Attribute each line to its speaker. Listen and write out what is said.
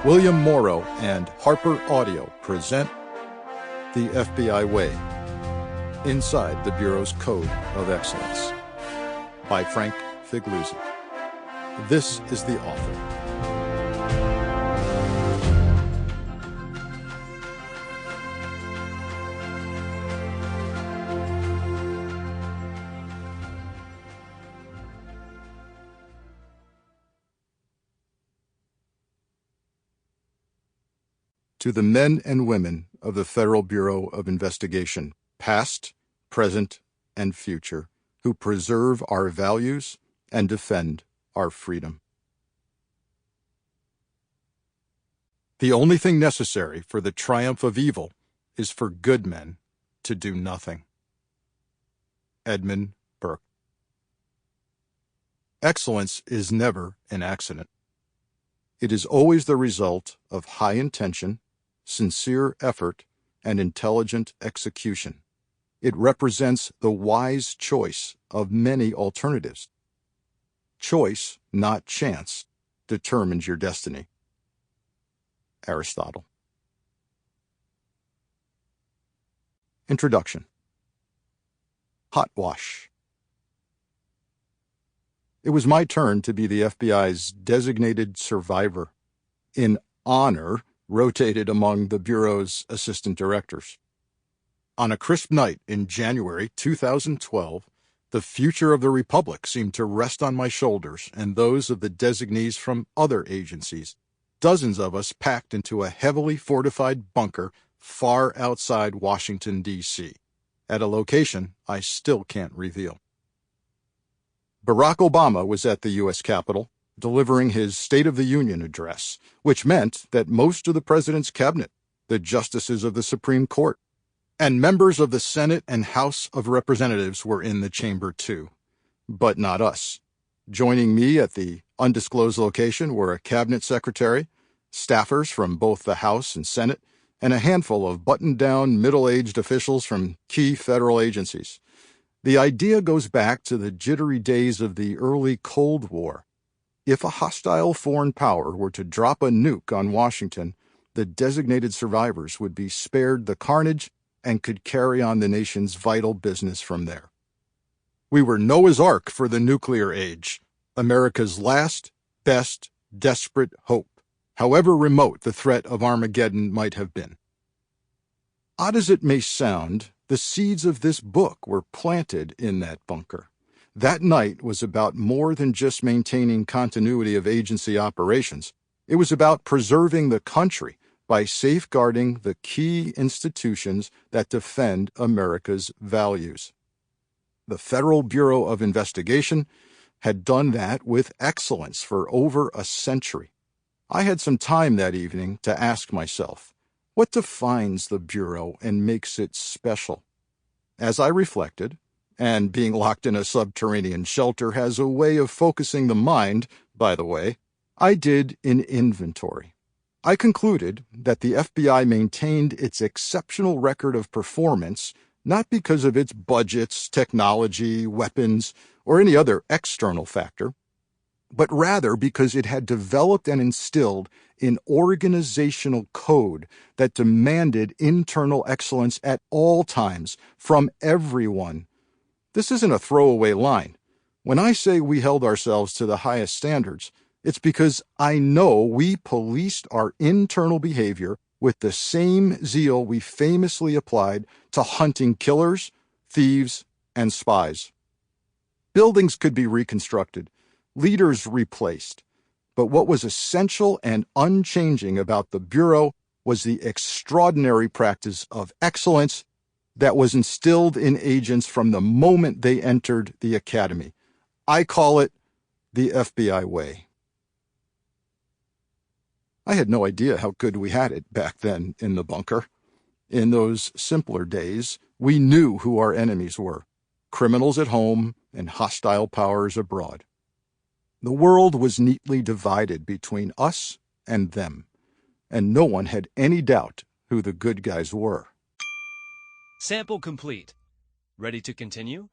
Speaker 1: William Morrow and HarperAudio present The FBI Way, Inside the Bureau's Code of Excellence, by Frank Figliuzzi. This is the author. To the men and women of the Federal Bureau of Investigation, past, present, and future, who preserve our values and defend our freedom. The only thing necessary for the triumph of evil is for good men to do nothing. Edmund Burke. Excellence is never an accident. It is always the result of high intention, sincere effort, and intelligent execution. It represents the wise choice of many alternatives. Choice, not chance, determines your destiny. Aristotle. Introduction. Hot wash. It was my turn to be the FBI's designated survivor. In honor, rotated among the Bureau's assistant directors. On a crisp night in January 2012, the future of the Republic seemed to rest on my shoulders and those of the designees from other agencies, dozens of us packed into a heavily fortified bunker far outside Washington, D.C., at a location I still can't reveal. Barack Obama was at the U.S. Capitol, delivering his State of the Union address, which meant that most of the president's cabinet, the justices of the Supreme Court, and members of the Senate and House of Representatives were in the chamber too, but not us. Joining me at the undisclosed location were a cabinet secretary, staffers from both the House and Senate, and a handful of buttoned-down, middle-aged officials from key federal agencies. The idea goes back to the jittery days of the early Cold War. If a hostile foreign power were to drop a nuke on Washington, the designated survivors would be spared the carnage and could carry on the nation's vital business from there. We were Noah's Ark for the nuclear age, America's last, best, desperate hope, however remote the threat of Armageddon might have been. Odd as it may sound, the seeds of this book were planted in that bunker. That night was about more than just maintaining continuity of agency operations. It was about preserving the country by safeguarding the key institutions that defend America's values. The Federal Bureau of Investigation had done that with excellence for over a century. I had some time that evening to ask myself, what defines the Bureau and makes it special? As I reflected, and being locked in a subterranean shelter has a way of focusing the mind, by the way, I did an inventory. I concluded that the FBI maintained its exceptional record of performance not because of its budgets, technology, weapons, or any other external factor, but rather because it had developed and instilled an organizational code that demanded internal excellence at all times from everyone. This isn't a throwaway line. When I say we held ourselves to the highest standards, it's because I know we policed our internal behavior with the same zeal we famously applied to hunting killers, thieves, and spies. Buildings could be reconstructed, leaders replaced, but what was essential and unchanging about the Bureau was the extraordinary practice of excellence that was instilled in agents from the moment they entered the academy. I call it the FBI way. I had no idea how good we had it back then in the bunker. In those simpler days, we knew who our enemies were, criminals at home and hostile powers abroad. The world was neatly divided between us and them, and no one had any doubt who the good guys were.
Speaker 2: Sample complete. Ready to continue?